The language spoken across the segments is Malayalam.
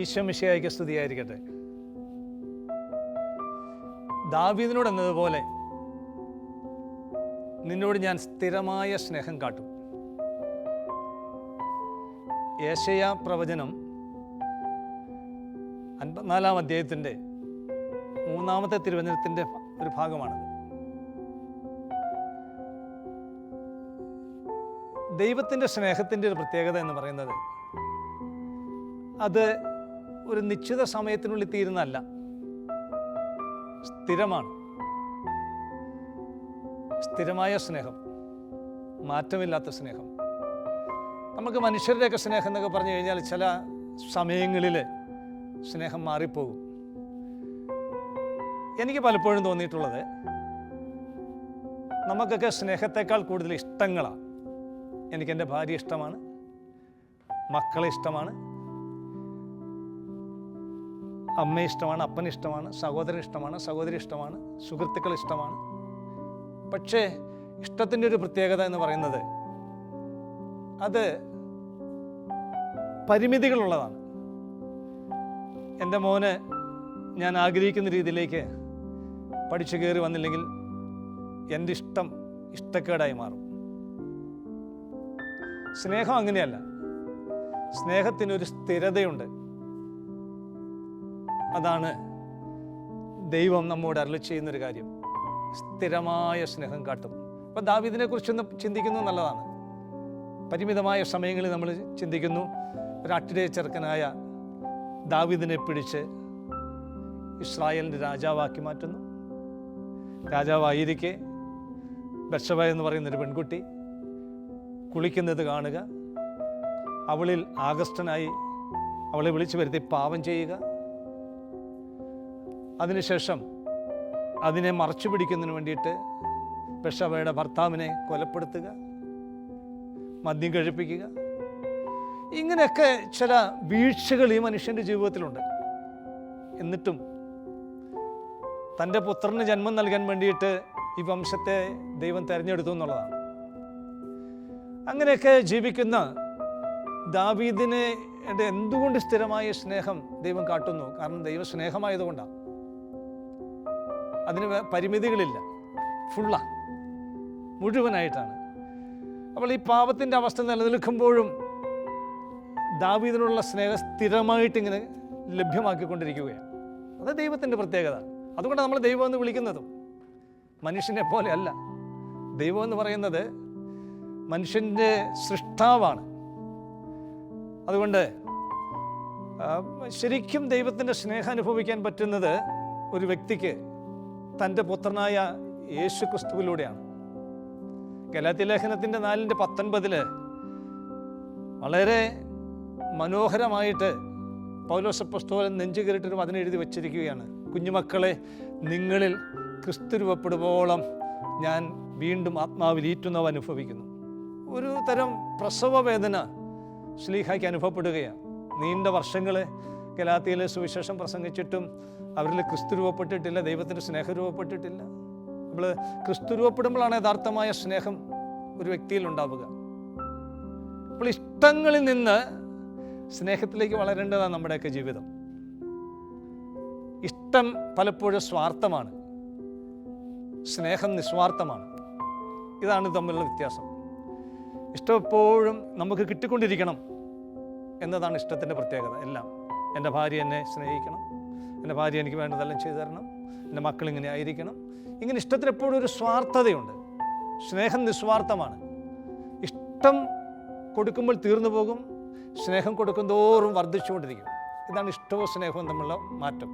ഈശോ മിശിഹായ്ക്ക് സ്തുതിയായിരിക്കട്ടെ. ദാവീദിനോട് എന്നതുപോലെ നിന്നോട് ഞാൻ സ്ഥിരമായ സ്നേഹം കാട്ടും. യേശയ്യാ പ്രവചനം 54 അധ്യായത്തിൻ്റെ 3-ാമത്തെ തിരുവചനത്തിൻ്റെ ഒരു ഭാഗമാണത്. ദൈവത്തിൻ്റെ സ്നേഹത്തിൻ്റെ ഒരു പ്രത്യേകത എന്ന് പറയുന്നത് അത് ഒരു നിശ്ചിത സമയത്തിനുള്ളിൽ തീരുന്നതല്ല, സ്ഥിരമാണ്. സ്ഥിരമായ സ്നേഹം, മാറ്റമില്ലാത്ത സ്നേഹം. നമുക്ക് മനുഷ്യരുടെയൊക്കെ സ്നേഹം എന്നൊക്കെ പറഞ്ഞു കഴിഞ്ഞാൽ ചില സമയങ്ങളിൽ സ്നേഹം മാറിപ്പോകും. എനിക്ക് പലപ്പോഴും തോന്നിയിട്ടുള്ളത് നമുക്കൊക്കെ സ്നേഹത്തെക്കാൾ കൂടുതൽ ഇഷ്ടങ്ങളാണ്. എനിക്കെൻ്റെ ഭാര്യ ഇഷ്ടമാണ്, മക്കളെ ഇഷ്ടമാണ്, അമ്മ ഇഷ്ടമാണ്, അപ്പൻ ഇഷ്ടമാണ്, സഹോദരൻ ഇഷ്ടമാണ്, സഹോദരി ഇഷ്ടമാണ്, സുഹൃത്തുക്കൾ ഇഷ്ടമാണ്. പക്ഷേ ഇഷ്ടത്തിൻ്റെ ഒരു പ്രത്യേകത എന്ന് പറയുന്നത് അത് പരിമിതികളുള്ളതാണ്. എൻ്റെ മോന് ഞാൻ ആഗ്രഹിക്കുന്ന രീതിയിലേക്ക് പഠിച്ചു കയറി വന്നില്ലെങ്കിൽ എൻ്റെ ഇഷ്ടം ഇഷ്ടക്കേടായി മാറും. സ്നേഹം അങ്ങനെയല്ല. സ്നേഹത്തിനൊരു സ്ഥിരതയുണ്ട്. അതാണ് ദൈവം നമ്മോട് അരുളി ചെയ്യുന്നൊരു കാര്യം. സ്ഥിരമായ സ്നേഹം കാട്ടും. അപ്പം ദാവീദിനെ കുറിച്ചൊന്ന് ചിന്തിക്കുന്നത് നല്ലതാണ്. പരിമിതമായ സമയങ്ങളിൽ നമ്മൾ ചിന്തിക്കുന്നു, ഒരു അട്ടിടയ ചെറുക്കനായ ദാവീദിനെ പിടിച്ച് ഇസ്രായേലിൻ്റെ രാജാവാക്കി മാറ്റുന്നു. രാജാവായിരിക്കെ ബത്ശബ എന്ന് പറയുന്നൊരു പെൺകുട്ടി കുളിക്കുന്നത് കാണുക, അവളിൽ ആകൃഷ്ടനായി അവളെ വിളിച്ചു വരുത്തി പാപം ചെയ്യുക, അതിനുശേഷം അതിനെ മറച്ചു പിടിക്കുന്നതിന് വേണ്ടിയിട്ട് ബത്ശബയുടെ ഭർത്താവിനെ കൊലപ്പെടുത്തുക, മദ്യം കഴിപ്പിക്കുക. ഇങ്ങനെയൊക്കെ ചില വീഴ്ചകൾ ഈ മനുഷ്യൻ്റെ ജീവിതത്തിലുണ്ട്. എന്നിട്ടും തൻ്റെ പുത്രന് ജന്മം നൽകാൻ വേണ്ടിയിട്ട് ഈ വംശത്തെ ദൈവം തിരഞ്ഞെടുത്തു എന്നുള്ളതാണ്. അങ്ങനെയൊക്കെ ജീവിക്കുന്ന ദാവീദിനെ എന്തുകൊണ്ട് സ്ഥിരമായ സ്നേഹം ദൈവം കാട്ടുന്നു? കാരണം ദൈവ സ്നേഹമായതുകൊണ്ടാണ്. അതിന് പരിമിതികളില്ല, ഫുള്ളാണ്, മുഴുവനായിട്ടാണ്. അപ്പോൾ ഈ പാപത്തിൻ്റെ അവസ്ഥ നിലനിൽക്കുമ്പോഴും ദാവീദിനുള്ള സ്നേഹം സ്ഥിരമായിട്ടിങ്ങനെ ലഭ്യമാക്കിക്കൊണ്ടിരിക്കുകയാണ്. അത് ദൈവത്തിൻ്റെ പ്രത്യേകത. അതുകൊണ്ട് നമ്മൾ ദൈവം എന്ന് വിളിക്കുന്നതും മനുഷ്യനെ പോലെ അല്ല. ദൈവം എന്ന് പറയുന്നത് മനുഷ്യൻ്റെ സൃഷ്ടാവാണ്. അതുകൊണ്ട് ശരിക്കും ദൈവത്തിൻ്റെ സ്നേഹം അനുഭവിക്കാൻ പറ്റുന്നത് ഒരു വ്യക്തിക്ക് തൻ്റെ പുത്രനായ യേശു ക്രിസ്തുവിലൂടെയാണ്. ഗലാത്യ ലേഖനത്തിൻ്റെ 4:19 വളരെ മനോഹരമായിട്ട് പൗലോസ് അപ്പോസ്തലൻ നെഞ്ചു കയറിയിട്ടൊരു വചനം എഴുതി വച്ചിരിക്കുകയാണ്. കുഞ്ഞുമക്കളെ, നിങ്ങളിൽ ക്രിസ്തു രൂപപ്പെടുവോളം ഞാൻ വീണ്ടും ആത്മാവിൽ ഈറ്റുന്നവ അനുഭവിക്കുന്നു. ഒരു തരം പ്രസവ വേദന ശ്ലീഹായ്ക്ക് അനുഭവപ്പെടുകയാണ്. നീണ്ട വർഷങ്ങൾ ഗലാത്യയിലെ സുവിശേഷം പ്രസംഗിച്ചിട്ടും അവരിൽ ക്രിസ്തു രൂപപ്പെട്ടിട്ടില്ല, ദൈവത്തിൻ്റെ സ്നേഹം രൂപപ്പെട്ടിട്ടില്ല. നമ്മൾ ക്രിസ്തു രൂപപ്പെടുമ്പോഴാണ് യഥാർത്ഥമായ സ്നേഹം ഒരു വ്യക്തിയിൽ ഉണ്ടാവുക. അപ്പോൾ ഇഷ്ടങ്ങളിൽ നിന്ന് സ്നേഹത്തിലേക്ക് വളരേണ്ടതാണ് നമ്മുടെയൊക്കെ ജീവിതം. ഇഷ്ടം പലപ്പോഴും സ്വാർത്ഥമാണ്, സ്നേഹം നിസ്വാർത്ഥമാണ്. ഇതാണ് തമ്മിലുള്ള വ്യത്യാസം. ഇഷ്ടം എപ്പോഴും നമുക്ക് കിട്ടിക്കൊണ്ടിരിക്കണം എന്നതാണ് ഇഷ്ടത്തിൻ്റെ പ്രത്യേകത. എല്ലാം എൻ്റെ ഭാര്യ എന്നെ സ്നേഹിക്കണം, എൻ്റെ ഭാര്യ എനിക്ക് വേണ്ടതെല്ലാം ചെയ്തു തരണം, എൻ്റെ മക്കളിങ്ങനെ ആയിരിക്കണം. ഇങ്ങനെ ഇഷ്ടത്തിൽ എപ്പോഴും ഒരു സ്വാർത്ഥതയുണ്ട്. സ്നേഹം നിസ്വാർത്ഥമാണ്. ഇഷ്ടം കൊടുക്കുമ്പോൾ തീർന്നു പോകും, സ്നേഹം കൊടുക്കുന്തോറും വർദ്ധിച്ചുകൊണ്ടിരിക്കും. ഇതാണ് ഇഷ്ടവും സ്നേഹവും തമ്മിലുള്ള മാറ്റം.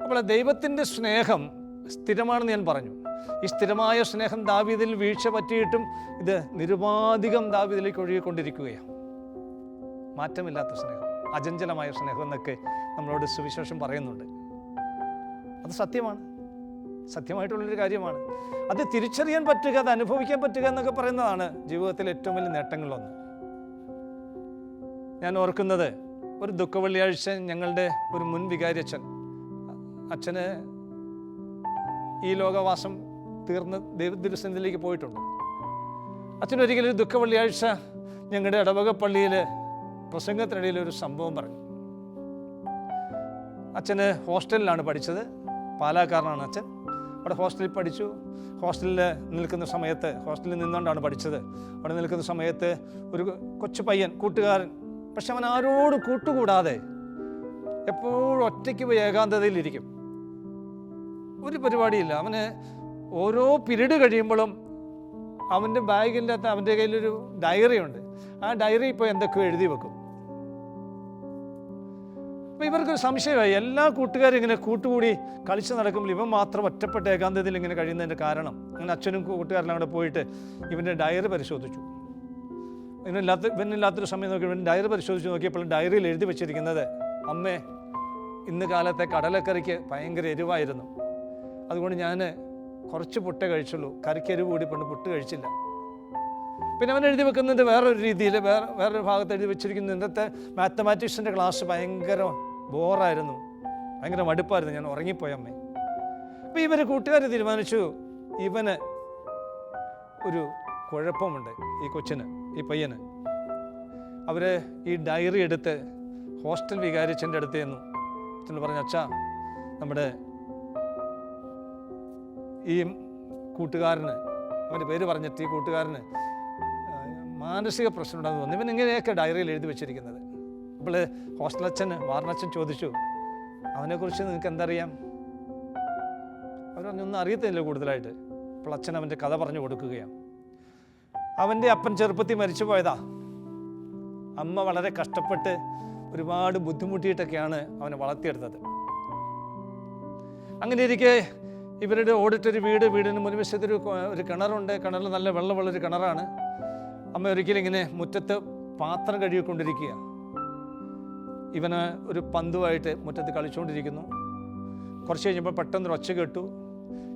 അപ്പോൾ ദൈവത്തിൻ്റെ സ്നേഹം സ്ഥിരമാണെന്ന് ഞാൻ പറഞ്ഞു. ഈ സ്ഥിരമായ സ്നേഹം ദാവീദിൽ വീഴ്ച പറ്റിയിട്ടും ഇത് നിരുപാധികം ദാവീദിലേക്ക് ഒഴുകിക്കൊണ്ടിരിക്കുകയാണ്. മാറ്റമില്ലാത്ത സ്നേഹം, അചഞ്ചലമായ സ്നേഹം എന്നൊക്കെ നമ്മളോട് സുവിശേഷം പറയുന്നുണ്ട്. അത് സത്യമാണ്, സത്യമായിട്ടുള്ളൊരു കാര്യമാണ്. അത് തിരിച്ചറിയാൻ പറ്റുക, അത് അനുഭവിക്കാൻ പറ്റുക എന്നൊക്കെ പറയുന്നതാണ് ജീവിതത്തിലെ ഏറ്റവും വലിയ നേട്ടങ്ങളൊന്ന്. ഞാൻ ഓർക്കുന്നത്, ഒരു ദുഃഖവെള്ളിയാഴ്ച ഞങ്ങളുടെ ഒരു മുൻ വികാരിയച്ഛൻ, അച്ഛന് ഈ ലോകവാസം തീർന്ന് ദൈവത്തിരുസന്നിധിയിലേക്ക് പോയിട്ടുണ്ട്. അച്ഛനൊരിക്കലും ഒരു ദുഃഖവെള്ളിയാഴ്ച ഞങ്ങളുടെ ഇടവക പള്ളിയിൽ പ്രസംഗത്തിനിടയിൽ ഒരു സംഭവം പറഞ്ഞു. അച്ഛന് ഹോസ്റ്റലിലാണ് പഠിച്ചത്. പാലാക്കാരനാണ് അച്ഛൻ. അവിടെ ഹോസ്റ്റലിൽ പഠിച്ചു. ഹോസ്റ്റലിൽ നിൽക്കുന്ന സമയത്ത്, ഹോസ്റ്റലിൽ നിന്നുകൊണ്ടാണ് പഠിച്ചത്, അവിടെ നിൽക്കുന്ന സമയത്ത് ഒരു കൊച്ചു പയ്യൻ, കൂട്ടുകാരൻ, പക്ഷെ അവൻ ആരോടും കൂട്ടുകൂടാതെ എപ്പോഴും ഒറ്റയ്ക്ക് പോയി ഏകാന്തതയിലിരിക്കും. ഒരു പരിപാടിയില്ല. അവന് ഓരോ പീരീഡ് കഴിയുമ്പോഴും അവൻ്റെ ബാഗിൻ്റെ അകത്ത് അവൻ്റെ കയ്യിലൊരു ഡയറി ഉണ്ട്. ആ ഡയറി ഇപ്പോൾ എന്തൊക്കെയോ എഴുതി വെക്കും. അപ്പോൾ ഇവർക്കൊരു സംശയമായി, എല്ലാ കൂട്ടുകാരും ഇങ്ങനെ കൂട്ടുകൂടി കളിച്ച് നടക്കുമ്പോൾ ഇവൻ മാത്രം ഒറ്റപ്പെട്ട ഏകാന്തതയിൽ ഇങ്ങനെ കഴിയുന്നതിൻ്റെ കാരണം. അങ്ങനെ അച്ഛനും കൂട്ടുകാരെല്ലാം കൂടെ പോയിട്ട് ഇവൻ്റെ ഡയറി പരിശോധിച്ചു. ഇവനില്ലാത്തൊരു സമയം നോക്കി ഇവൻ ഡയറി പരിശോധിച്ച് നോക്കിയപ്പോൾ ഡയറിയിൽ എഴുതി വെച്ചിരിക്കുന്നത്, അമ്മേ, ഇന്ന് കാലത്തെ കടലക്കറിക്ക് ഭയങ്കര എരിവായിരുന്നു, അതുകൊണ്ട് ഞാൻ കുറച്ച് പുട്ടേ കഴിച്ചുള്ളൂ, കറിക്ക് എരിവ് കൂടി കൊണ്ട് പുട്ട് കഴിച്ചില്ല. പിന്നെ അവൻ എഴുതി വെക്കുന്നത് വേറൊരു രീതിയിൽ, വേറൊരു ഭാഗത്ത് എഴുതി വെച്ചിരിക്കുന്നു, ഇന്നത്തെ മാത്തമാറ്റിക്സിൻ്റെ ക്ലാസ് ഭയങ്കര ബോറായിരുന്നു, ഭയങ്കര മടുപ്പായിരുന്നു, ഞാൻ ഉറങ്ങിപ്പോയി അമ്മേ. അപ്പോൾ ഇവർ കൂട്ടുകാർ തീരുമാനിച്ചു, ഇവന് ഒരു കുഴപ്പമുണ്ട്, ഈ കൊച്ചിന്, ഈ പയ്യന്. അവർ ഈ ഡയറി എടുത്ത് ഹോസ്റ്റൽ വികാരിച്ചൻ്റെ അടുത്ത് ചെന്നു. അച്ഛൻ പറഞ്ഞു, അച്ഛാ, നമ്മുടെ ഈ കൂട്ടുകാരന്, അവൻ്റെ പേര് പറഞ്ഞിട്ട് ഈ കൂട്ടുകാരന് മാനസിക പ്രശ്നം ഉണ്ടെന്ന് തോന്നുന്നു, ഇവൻ ഇങ്ങനെയൊക്കെ ഡയറിയിൽ എഴുതി വെച്ചിരിക്കുന്നത്. അപ്പോൾ ഹോസ്റ്റൽ അച്ഛൻ, വാർഡനച്ഛൻ ചോദിച്ചു, അവനെക്കുറിച്ച് നിങ്ങൾക്ക് എന്തറിയാം? അവർ പറഞ്ഞൊന്നും അറിയത്തില്ല കൂടുതലായിട്ട്. അപ്പോൾ അച്ഛൻ അവൻ്റെ കഥ പറഞ്ഞു കൊടുക്കുകയാണ്. അവൻ്റെ അപ്പൻ ചെറുപ്പത്തിൽ മരിച്ചു പോയതാ. അമ്മ വളരെ കഷ്ടപ്പെട്ട് ഒരുപാട് ബുദ്ധിമുട്ടിയിട്ടൊക്കെയാണ് അവനെ വളർത്തിയെടുത്തത്. അങ്ങനെ ഇരിക്കെ ഇവരുടെ ഓടിട്ടൊരു വീടിന് മുൻവശത്തൊരു കിണറുണ്ട്. കിണറിൽ നല്ല വെള്ളമുള്ളൊരു കിണറാണ്. അമ്മ ഒരിക്കലും ഇങ്ങനെ മുറ്റത്ത് പാത്രം കഴുകിക്കൊണ്ടിരിക്കുക. ഇവന് ഒരു പന്തുമായിട്ട് മുറ്റത്ത് കളിച്ചുകൊണ്ടിരിക്കുന്നു. കുറച്ച് കഴിഞ്ഞപ്പോൾ പെട്ടെന്നൊരു ഒച്ച കേട്ടു.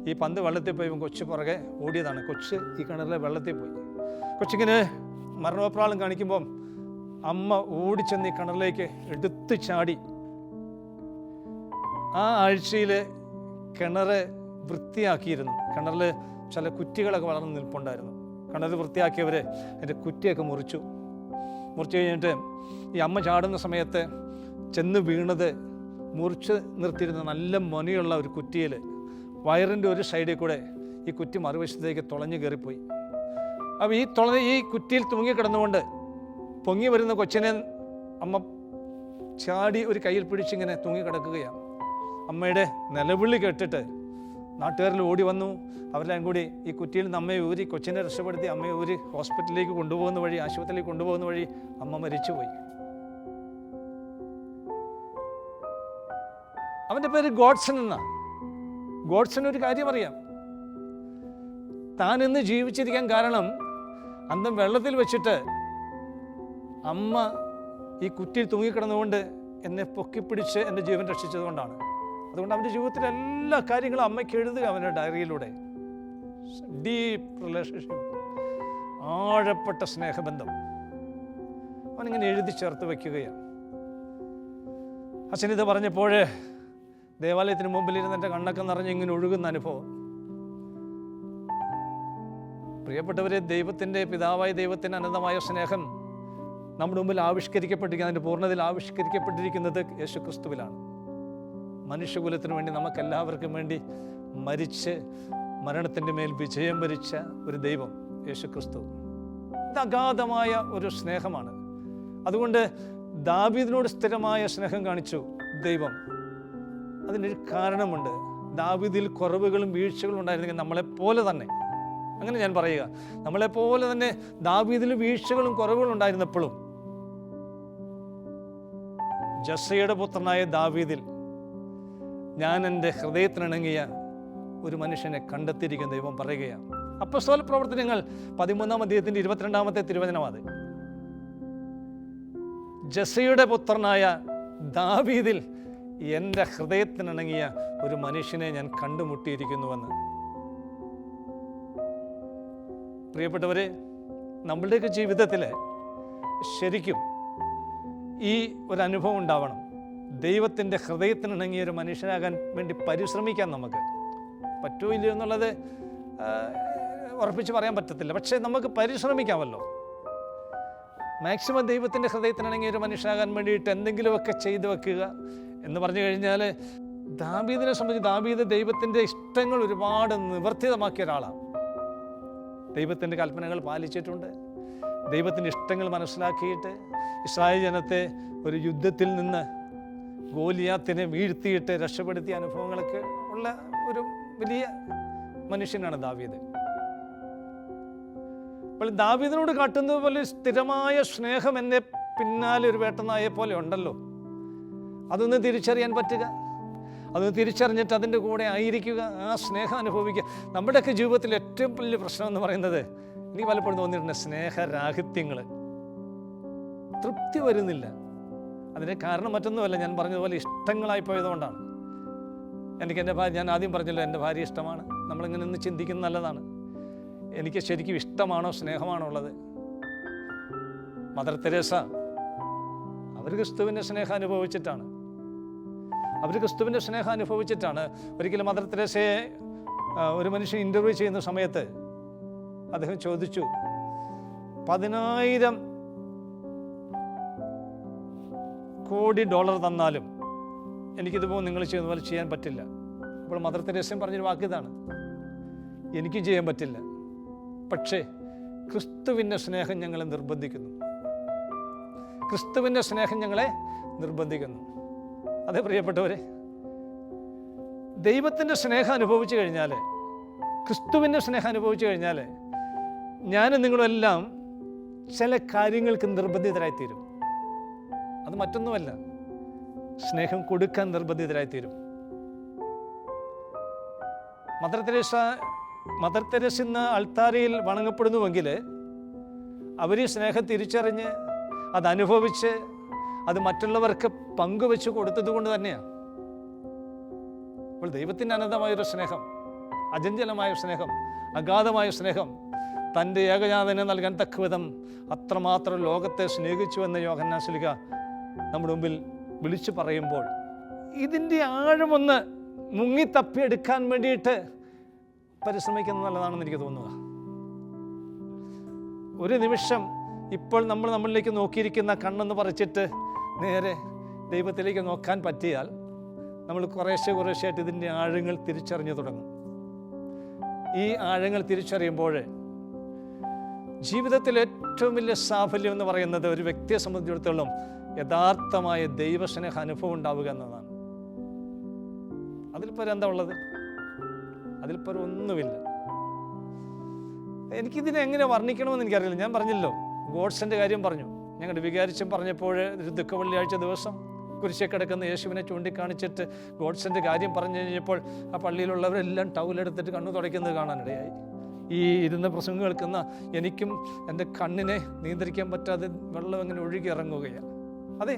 ഈ പന്ത് വെള്ളത്തിൽ പോയി ഇവൻ കൊച്ചു പുറകെ ഓടിയതാണ്. കൊച്ച് ഈ കിണറിലെ വെള്ളത്തിൽ പോയി. കൊച്ചിങ്ങനെ മരണപ്രാളം കാണിക്കുമ്പം അമ്മ ഓടിച്ചെന്ന് ഈ കിണറിലേക്ക് എടുത്ത് ചാടി. ആ ആഴ്ചയിൽ കിണർ വൃത്തിയാക്കിയിരുന്നു. കിണറിൽ ചില കുറ്റികളൊക്കെ വളർന്ന് നിൽപ്പുണ്ടായിരുന്നു. കിണർ വൃത്തിയാക്കിയവർ അതിൻ്റെ കുറ്റിയൊക്കെ മുറിച്ചു കഴിഞ്ഞിട്ട് ഈ അമ്മ ചാടുന്ന സമയത്ത് ചെന്ന് വീണത് മുറിച്ച് നിർത്തിയിരുന്ന നല്ല മൊനയുള്ള ഒരു കുറ്റിയിൽ വയറിൻ്റെ ഒരു സൈഡിൽ കൂടെ ഈ കുറ്റി മറുവശത്തേക്ക് തുളഞ്ഞു കയറിപ്പോയി. അപ്പോൾ ഈ കുറ്റിയിൽ തൂങ്ങിക്കിടന്നുകൊണ്ട് പൊങ്ങി വരുന്ന കൊച്ചിനെ അമ്മ ചാടി ഒരു കയ്യിൽ പിടിച്ചിങ്ങനെ തൂങ്ങിക്കിടക്കുകയാണ്. അമ്മയുടെ നിലവിളി കേട്ടിട്ട് നാട്ടുകാരിൽ ഓടി വന്നു. അവരെല്ലാം കൂടി ഈ കുറ്റിയിൽ നിന്ന് അമ്മയെ ഊരി കൊച്ചിനെ രക്ഷപ്പെടുത്തി അമ്മയെ ഊരി ഹോസ്പിറ്റലിലേക്ക് കൊണ്ടുപോകുന്ന വഴി, ആശുപത്രിയിലേക്ക് കൊണ്ടുപോകുന്ന വഴി അമ്മ മരിച്ചുപോയി. അവൻ്റെ പേര് ഗോഡ്സൺ എന്നാണ്. ഗോഡ്സൺ ഒരു കാര്യം അറിയാം, താൻ ഇന്ന് ജീവിച്ചിരിക്കാൻ കാരണം അന്തം വെള്ളത്തിൽ വെച്ചിട്ട് അമ്മ ഈ കുറ്റിയിൽ തൂങ്ങിക്കിടന്നുകൊണ്ട് എന്നെ പൊക്കിപ്പിടിച്ച് എൻ്റെ ജീവൻ രക്ഷിച്ചത് കൊണ്ടാണ്. അതുകൊണ്ട് അവൻ്റെ ജീവിതത്തിലെ എല്ലാ കാര്യങ്ങളും അമ്മയ്ക്ക് എഴുതുക അവൻ്റെ ഡയറിയിലൂടെ. ഡീപ്പ് റിലേഷൻഷിപ്പ്, ആഴപ്പെട്ട സ്നേഹബന്ധം അവനിങ്ങനെ എഴുതി ചേർത്ത് വയ്ക്കുകയാണ്. അച്ഛനിത് പറഞ്ഞപ്പോൾ ദേവാലയത്തിന് മുമ്പിലിരുന്ന് എൻ്റെ കണ്ണൊക്കെ നിറഞ്ഞ് ഇങ്ങനെ ഒഴുകുന്ന അനുഭവം. പ്രിയപ്പെട്ടവരെ, ദൈവത്തിൻ്റെ പിതാവായ ദൈവത്തിൻ്റെ അനന്തമായ സ്നേഹം നമ്മുടെ മുമ്പിൽ ആവിഷ്കരിക്കപ്പെട്ടിരിക്കുന്നത്, അതിൻ്റെ പൂർണ്ണതയിൽ ആവിഷ്കരിക്കപ്പെട്ടിരിക്കുന്നത് യേശുക്രിസ്തുവിലാണ്. മനുഷ്യകുലത്തിന് വേണ്ടി, നമുക്കെല്ലാവർക്കും വേണ്ടി മരിച്ച് മരണത്തിൻ്റെ മേൽ വിജയം വരിച്ച ഒരു ദൈവം യേശുക്രിസ്തു. ഇത് അഗാധമായ ഒരു സ്നേഹമാണ്. അതുകൊണ്ട് ദാവീദിനോട് സ്ഥിരമായ സ്നേഹം കാണിച്ചു ദൈവം. അതിനൊരു കാരണമുണ്ട്. ദാവീദിൽ കുറവുകളും വീഴ്ചകളും ഉണ്ടായിരുന്നെങ്കിൽ നമ്മളെപ്പോലെ തന്നെ, അങ്ങനെ ഞാൻ പറയുക, നമ്മളെപ്പോലെ തന്നെ ദാവീദിൽ വീഴ്ചകളും കുറവുകളും ഉണ്ടായിരുന്നപ്പോഴും ജസ്സയുടെ പുത്രനായ ദാവീദിൽ ഞാൻ എൻ്റെ ഹൃദയത്തിനിണങ്ങിയ ഒരു മനുഷ്യനെ കണ്ടെത്തിയിരിക്കുന്ന ദൈവം പറയുകയാണ്. അപ്പോസ്തല പ്രവർത്തനങ്ങൾ 13-ാം അധ്യായത്തിൻ്റെ 22-ാമത്തെ തിരുവചനമാണ്. ജസ്സയുടെ പുത്രനായ ദാവീദിൽ എൻ്റെ ഹൃദയത്തിനിണങ്ങിയ ഒരു മനുഷ്യനെ ഞാൻ കണ്ടുമുട്ടിയിരിക്കുന്നുവെന്ന്. പ്രിയപ്പെട്ടവരെ, നമ്മളുടെയൊക്കെ ജീവിതത്തിൽ ശരിക്കും ഈ ഒരു അനുഭവം ഉണ്ടാവണം. ദൈവത്തിൻ്റെ ഹൃദയത്തിനിണങ്ങിയ ഒരു മനുഷ്യനാകാൻ വേണ്ടി പരിശ്രമിക്കാൻ നമുക്ക് പറ്റുമോ ഇല്ലയോ എന്നുള്ളത് ഉറപ്പിച്ച് പറയാൻ പറ്റത്തില്ല. പക്ഷേ നമുക്ക് പരിശ്രമിക്കാമല്ലോ. മാക്സിമം ദൈവത്തിൻ്റെ ഹൃദയത്തിനിണങ്ങിയ ഒരു മനുഷ്യനാകാൻ വേണ്ടിയിട്ട് എന്തെങ്കിലുമൊക്കെ ചെയ്തു വെക്കുക, എന്ന് പറഞ്ഞു കഴിഞ്ഞാൽ ദാവീദിനെ സംബന്ധിച്ച് ദാവീദ് ദൈവത്തിൻ്റെ ഇഷ്ടങ്ങൾ ഒരുപാട് നിവർത്തിതമാക്കിയ ഒരാളാണ്. ദൈവത്തിൻ്റെ കൽപ്പനകൾ പാലിച്ചിട്ടുണ്ട്. ദൈവത്തിൻ്റെ ഇഷ്ടങ്ങൾ മനസ്സിലാക്കിയിട്ട് ഇസ്രായേൽ ജനത്തെ ഒരു യുദ്ധത്തിൽ നിന്ന് ഗോലിയാത്തിനെ വീഴ്ത്തിയിട്ട് രക്ഷപ്പെടുത്തിയ അനുഭവങ്ങളൊക്കെ ഉള്ള ഒരു വലിയ മനുഷ്യനാണ് ദാവീദ്. അപ്പോൾ ദാവീദിനോട് കാട്ടുന്നത് പോലെ സ്ഥിരമായ സ്നേഹം എന്നെ പിന്നാലെ ഒരു വേട്ടനായെ പോലെ ഉണ്ടല്ലോ. അതൊന്ന് തിരിച്ചറിയാൻ പറ്റുക, അതൊന്ന് തിരിച്ചറിഞ്ഞിട്ട് അതിൻ്റെ കൂടെ ആയിരിക്കുക, ആ സ്നേഹം അനുഭവിക്കുക. നമ്മുടെയൊക്കെ ജീവിതത്തിൽ ഏറ്റവും വലിയ പ്രശ്നം എന്ന് പറയുന്നത്, എനിക്ക് പലപ്പോഴും തോന്നിയിട്ടുണ്ട്, സ്നേഹരാഹിത്യങ്ങൾ. തൃപ്തി വരുന്നില്ല. അതിന് കാരണം മറ്റൊന്നുമല്ല, ഞാൻ പറഞ്ഞതുപോലെ ഇഷ്ടങ്ങളായി പോയതുകൊണ്ടാണ്. എനിക്ക് എൻ്റെ ഭാര്യ, ഞാൻ ആദ്യം പറഞ്ഞല്ലോ, എൻ്റെ ഭാര്യ ഇഷ്ടമാണ്. നമ്മളിങ്ങനെ ഒന്ന് ചിന്തിക്കുന്നത് നല്ലതാണ്. എനിക്ക് ശരിക്കും ഇഷ്ടമാണോ സ്നേഹമാണോ ഉള്ളത്? മദർ തെരേസ അവർ ക്രിസ്തുവിൻ്റെ സ്നേഹം അനുഭവിച്ചിട്ടാണ്. ഒരിക്കലും മദർ തെരേസയെ ഒരു മനുഷ്യൻ ഇൻ്റർവ്യൂ ചെയ്യുന്ന സമയത്ത് അദ്ദേഹം ചോദിച്ചു, 10,000 കോടി ഡോളർ തന്നാലും എനിക്കിതുപോലെ നിങ്ങൾ ചെയ്യുന്ന പോലെ ചെയ്യാൻ പറ്റില്ല. അപ്പോൾ മദർ തെരേസയും പറഞ്ഞൊരു വാക്കിതാണ്, എനിക്കും ചെയ്യാൻ പറ്റില്ല, പക്ഷേ ക്രിസ്തുവിൻ്റെ സ്നേഹം ഞങ്ങളെ നിർബന്ധിക്കുന്നു. ക്രിസ്തുവിൻ്റെ സ്നേഹം ഞങ്ങളെ നിർബന്ധിക്കുന്നു. അതേ പ്രിയപ്പെട്ടവരെ, ദൈവത്തിൻ്റെ സ്നേഹം അനുഭവിച്ചു കഴിഞ്ഞാൽ, ക്രിസ്തുവിൻ്റെ സ്നേഹം അനുഭവിച്ചു കഴിഞ്ഞാൽ, ഞാനും നിങ്ങളെല്ലാം ചില കാര്യങ്ങൾക്ക് നിർബന്ധിതരായിത്തീരും. അത് മറ്റൊന്നുമല്ല, സ്നേഹം കൊടുക്കാൻ നിർബന്ധിതരായിത്തീരും. മദർ തെരേസ ഇന്ന് അൾത്താരയിൽ വണങ്ങപ്പെടുന്നുവെങ്കിൽ അവർ ഈ സ്നേഹം തിരിച്ചറിഞ്ഞ് അതനുഭവിച്ച് അത് മറ്റുള്ളവർക്ക് പങ്കുവെച്ച് കൊടുത്തത് കൊണ്ട് തന്നെയാണ്. അപ്പോൾ ദൈവത്തിൻ്റെ അനന്തമായൊരു സ്നേഹം, അചഞ്ചലമായ സ്നേഹം, അഗാധമായ സ്നേഹം, തൻ്റെ ഏകജാതനെ നൽകാൻ തക്കവിധം അത്രമാത്രം ലോകത്തെ സ്നേഹിച്ചുവെന്ന് യോഹന്നാൻ ശ്ലീഹ നമ്മുടെ മുമ്പിൽ വിളിച്ചു പറയുമ്പോൾ, ഇതിൻ്റെ ആഴമൊന്ന് മുങ്ങിത്തപ്പിയെടുക്കാൻ വേണ്ടിയിട്ട് പരിശ്രമിക്കുന്നത് നല്ലതാണെന്ന് എനിക്ക് തോന്നുക. ഒരു നിമിഷം ഇപ്പോൾ നമ്മളിലേക്ക് നോക്കിയിരിക്കുന്ന കണ്ണെന്ന് പറിച്ചിട്ട് നേരെ ദൈവത്തിലേക്ക് നോക്കാൻ പറ്റിയാൽ നമ്മൾ കുറേശ്ശെയായിട്ട് ഇതിൻ്റെ ആഴങ്ങൾ തിരിച്ചറിഞ്ഞു തുടങ്ങും. ഈ ആഴങ്ങൾ തിരിച്ചറിയുമ്പോൾ ജീവിതത്തിൽ ഏറ്റവും വലിയ സാഫല്യം എന്ന് പറയുന്നത് ഒരു വ്യക്തിയെ സംബന്ധിച്ചിടത്തോളം യഥാർത്ഥമായ ദൈവസ്നേഹ അനുഭവം ഉണ്ടാവുക എന്നതാണ്. അതിൽപ്പോ എന്താ ഉള്ളത്? അതിൽപ്പോ ഒന്നുമില്ല. എനിക്കിതിനെ എങ്ങനെ വർണ്ണിക്കണമെന്ന് എനിക്കറിയില്ല. ഞാൻ പറഞ്ഞല്ലോ, ഗോഡ്സൻ്റെ കാര്യം പറഞ്ഞു. ഞങ്ങളുടെ വികാരിച്ചും പറഞ്ഞപ്പോൾ ഒരു ദുഃഖ വെള്ളിയാഴ്ച ദിവസം കുരിശെ കിടക്കുന്ന യേശുവിനെ ചൂണ്ടിക്കാണിച്ചിട്ട് ഗോഡ്സൻ്റെ കാര്യം പറഞ്ഞു കഴിഞ്ഞപ്പോൾ ആ പള്ളിയിലുള്ളവരെല്ലാം ടൗലെടുത്തിട്ട് കണ്ണു തുടയ്ക്കുന്നത് കാണാനിടയായി. ഈ ഇരുന്ന് പ്രസംഗം കേൾക്കുന്ന എനിക്കും എൻ്റെ കണ്ണിനെ നിയന്ത്രിക്കാൻ പറ്റാതെ വെള്ളം അങ്ങനെ ഒഴുകി ഇറങ്ങുകയാണ്. അതെ,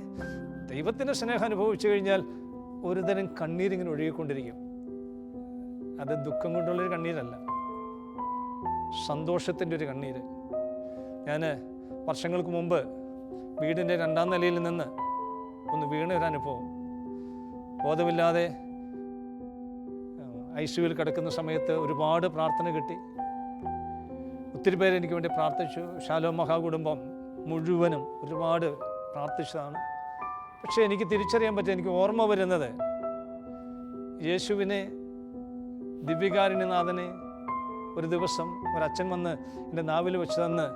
ദൈവത്തിൻ്റെ സ്നേഹം അനുഭവിച്ചു കഴിഞ്ഞാൽ ഒരുതരം കണ്ണീരിങ്ങനെ ഒഴുകിക്കൊണ്ടിരിക്കും. അത് ദുഃഖം കൊണ്ടുള്ളൊരു കണ്ണീരല്ല, സന്തോഷത്തിൻ്റെ ഒരു കണ്ണീര്. ഞാൻ വർഷങ്ങൾക്ക് മുമ്പ് വീടിൻ്റെ 2ാം നിലയിൽ നിന്ന് ഒന്ന് വീണ ഒരു അനുഭവം. ബോധമില്ലാതെ ICUവിൽ കിടക്കുന്ന സമയത്ത് ഒരുപാട് പ്രാർത്ഥന കിട്ടി. ഒത്തിരി പേര് എനിക്ക് വേണ്ടി പ്രാർത്ഥിച്ചു. ശാലോം മഹാകുടുംബം മുഴുവനും ഒരുപാട് പ്രാർത്ഥിച്ചതാണ്. പക്ഷേ എനിക്ക് തിരിച്ചറിയാൻ പറ്റും, എനിക്ക് ഓർമ്മ വരുന്നത് യേശുവിനെ, ദിവ്യകാരുണ്യനാഥനെ ഒരു ദിവസം ഒരച്ഛൻ വന്ന് എൻ്റെ നാവിൽ വെച്ച് തന്ന്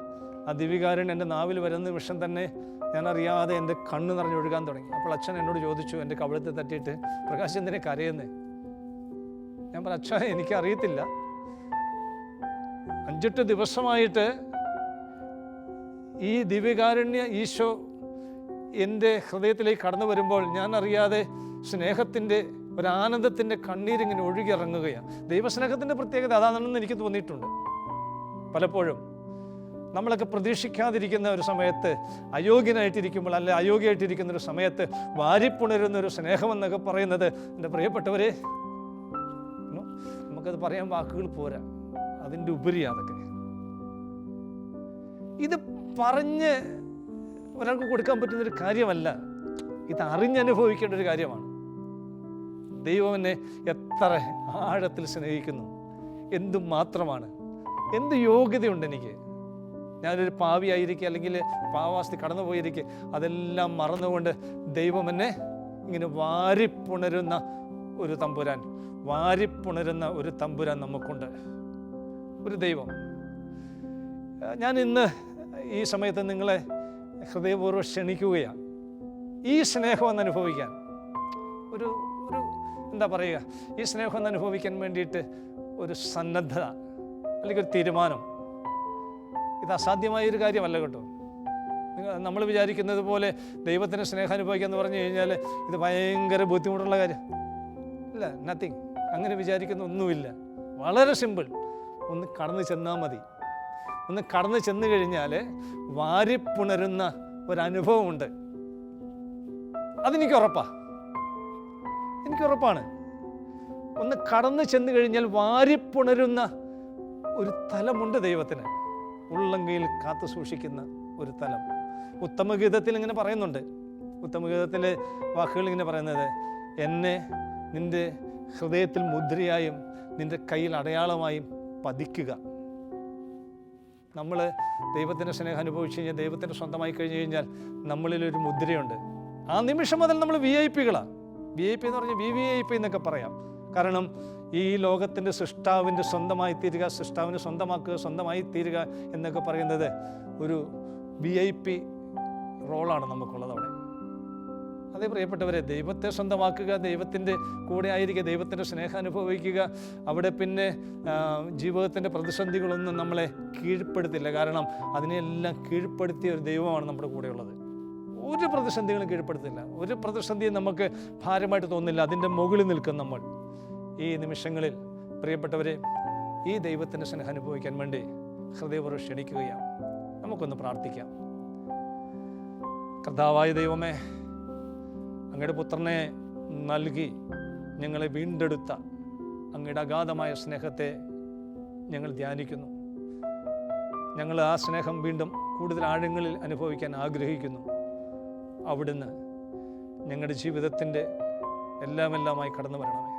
ആ ദിവ്യകാരുണ്യം എൻ്റെ നാവിൽ വരുന്ന നിമിഷം തന്നെ ഞാൻ അറിയാതെ എൻ്റെ കണ്ണ് നിറഞ്ഞൊഴുകാൻ തുടങ്ങി. അപ്പോൾ അച്ഛൻ എന്നോട് ചോദിച്ചു, എൻ്റെ കവിളത്തെ തട്ടിയിട്ട്, പ്രകാശ് എന്തിനെ കരയുന്നേ? ഞാൻ പറഞ്ഞു, അച്ഛാ എനിക്കറിയത്തില്ല, 5-8 ദിവസമായിട്ട് ഈ ദിവ്യകാരുണ്യ ഈശോ എൻ്റെ ഹൃദയത്തിലേക്ക് കടന്നു വരുമ്പോൾ ഞാൻ അറിയാതെ സ്നേഹത്തിൻ്റെ ഒരാനന്ദത്തിൻ്റെ കണ്ണീരിങ്ങനെ ഒഴുകിയിറങ്ങുകയാണ്. ദൈവസ്നേഹത്തിൻ്റെ പ്രത്യേകത അതാണെന്ന് എനിക്ക് തോന്നിയിട്ടുണ്ട്. പലപ്പോഴും നമ്മളൊക്കെ പ്രതീക്ഷിക്കാതിരിക്കുന്ന ഒരു സമയത്ത്, അയോഗ്യനായിട്ടിരിക്കുമ്പോൾ അല്ലെ അയോഗ്യമായിട്ടിരിക്കുന്ന ഒരു സമയത്ത് വാരിപ്പുണരുന്ന ഒരു സ്നേഹമെന്നൊക്കെ പറയുന്നത്, എൻ്റെ പ്രിയപ്പെട്ടവരെ, നമുക്കത് പറയാൻ വാക്കുകൾ പോരാ, അതിൻ്റെ ഉപരിയാണ് അതൊക്കെ. ഇത് പറഞ്ഞ് ഒരാൾക്ക് കൊടുക്കാൻ പറ്റുന്നൊരു കാര്യമല്ല, ഇത് അറിഞ്ഞനുഭവിക്കേണ്ട ഒരു കാര്യമാണ്. ദൈവം എന്നെ എത്ര ആഴത്തിൽ സ്നേഹിക്കുന്നു, എന്തുമാത്രമാണ്, എന്ത് യോഗ്യതയുണ്ട് എനിക്ക്. ഞാനൊരു പാവിയായിരിക്കുക, അല്ലെങ്കിൽ പാവാസ്തി കടന്നു പോയിരിക്കുക, അതെല്ലാം മറന്നുകൊണ്ട് ദൈവം എന്നെ ഇങ്ങനെ വാരിപ്പുണരുന്ന ഒരു തമ്പുരാൻ, വാരിപ്പുണരുന്ന ഒരു തമ്പുരാൻ നമുക്കുണ്ട്, ഒരു ദൈവം. ഞാൻ ഇന്ന് ഈ സമയത്ത് നിങ്ങളെ ഹൃദയപൂർവ്വം ക്ഷണിക്കുകയാണ് ഈ സ്നേഹം ഒന്ന് അനുഭവിക്കാൻ. ഒരു എന്താ പറയുക, ഈ സ്നേഹം ഒന്ന് അനുഭവിക്കാൻ വേണ്ടിയിട്ട് ഒരു സന്നദ്ധത അല്ലെങ്കിൽ ഒരു തീരുമാനം. ഇത് അസാധ്യമായൊരു കാര്യമല്ല കേട്ടോ. നമ്മൾ വിചാരിക്കുന്നത് പോലെ ദൈവത്തിൻ്റെ സ്നേഹം അനുഭവിക്കുക എന്ന് പറഞ്ഞു കഴിഞ്ഞാൽ ഇത് ഭയങ്കര ബുദ്ധിമുട്ടുള്ള കാര്യം ഇല്ല, നത്തിങ്. അങ്ങനെ വിചാരിക്കുന്ന ഒന്നുമില്ല. വളരെ സിമ്പിൾ. ഒന്ന് കടന്നു ചെന്നാൽ മതി. ഒന്ന് കടന്നു ചെന്ന് കഴിഞ്ഞാൽ വാരിപ്പുണരുന്ന ഒരനുഭവമുണ്ട്. എനിക്കുറപ്പാണ്. ഒന്ന് കടന്നു ചെന്ന് കഴിഞ്ഞാൽ വാരിപ്പുണരുന്ന ഒരു തലമുണ്ട് ദൈവത്തിന്, ഉള്ളങ്കയിൽ കാത്തു സൂക്ഷിക്കുന്ന ഒരു തലം. ഉത്തമഗീതത്തിൽ ഇങ്ങനെ പറയുന്നുണ്ട്, ഉത്തമഗീതത്തിലെ വാക്കുകൾ ഇങ്ങനെ പറയുന്നത്, എന്നെ നിൻ്റെ ഹൃദയത്തിൽ മുദ്രയായും നിൻ്റെ കയ്യിൽ അടയാളമായും പതിക്കുക. നമ്മൾ ദൈവത്തിൻ്റെ സ്നേഹം അനുഭവിച്ച് കഴിഞ്ഞാൽ, ദൈവത്തിൻ്റെ സ്വന്തമായി കഴിഞ്ഞ് കഴിഞ്ഞാൽ നമ്മളിലൊരു മുദ്രയുണ്ട്. ആ നിമിഷം മുതൽ നമ്മൾ VIP കളാണ്. VIP എന്ന് പറഞ്ഞാൽ VVIP എന്നൊക്കെ പറയാം. കാരണം ഈ ലോകത്തിൻ്റെ സൃഷ്ടാവിൻ്റെ സ്വന്തമായി തീരുക, സൃഷ്ടാവിനെ സ്വന്തമാക്കുക, സ്വന്തമായി തീരുക എന്നൊക്കെ പറയുന്നത് ഒരു VIP റോളാണ് നമുക്കുള്ളത് അവിടെ. അതേ പ്രിയപ്പെട്ടവരെ, ദൈവത്തെ സ്വന്തമാക്കുക, ദൈവത്തിൻ്റെ കൂടെ ആയിരിക്കുക, ദൈവത്തിൻ്റെ സ്നേഹം അനുഭവിക്കുക. അവിടെ പിന്നെ ജീവിതത്തിൻ്റെ പ്രതിസന്ധികളൊന്നും നമ്മളെ കീഴ്പ്പെടുത്തില്ല. കാരണം അതിനെല്ലാം കീഴ്പ്പെടുത്തിയ ഒരു ദൈവമാണ് നമ്മുടെ കൂടെയുള്ളത്. ഒരു പ്രതിസന്ധികളും കീഴ്പ്പെടുത്തില്ല. ഒരു പ്രതിസന്ധിയും നമുക്ക് ഭാരമായിട്ട് തോന്നില്ല. അതിൻ്റെ മുകളിൽ നിൽക്കും നമ്മൾ. ഈ നിമിഷങ്ങളിൽ പ്രിയപ്പെട്ടവരെ, ഈ ദൈവത്തിൻ്റെ സ്നേഹം അനുഭവിക്കാൻ വേണ്ടി ഹൃദയപൂർവ്വം ക്ഷണിക്കുകയാണ്. നമുക്കൊന്ന് പ്രാർത്ഥിക്കാം. കർത്താവായ ദൈവമേ, അങ്ങയുടെ പുത്രനെ നൽകി ഞങ്ങളെ വീണ്ടെടുത്ത അങ്ങയുടെ അഗാധമായ സ്നേഹത്തെ ഞങ്ങൾ ധ്യാനിക്കുന്നു. ഞങ്ങൾ ആ സ്നേഹം വീണ്ടും കൂടുതൽ ആഴങ്ങളിൽ അനുഭവിക്കാൻ ആഗ്രഹിക്കുന്നു. അവിടുന്ന് ഞങ്ങളുടെ ജീവിതത്തിൻ്റെ എല്ലാമായി കടന്നു വരണമേ.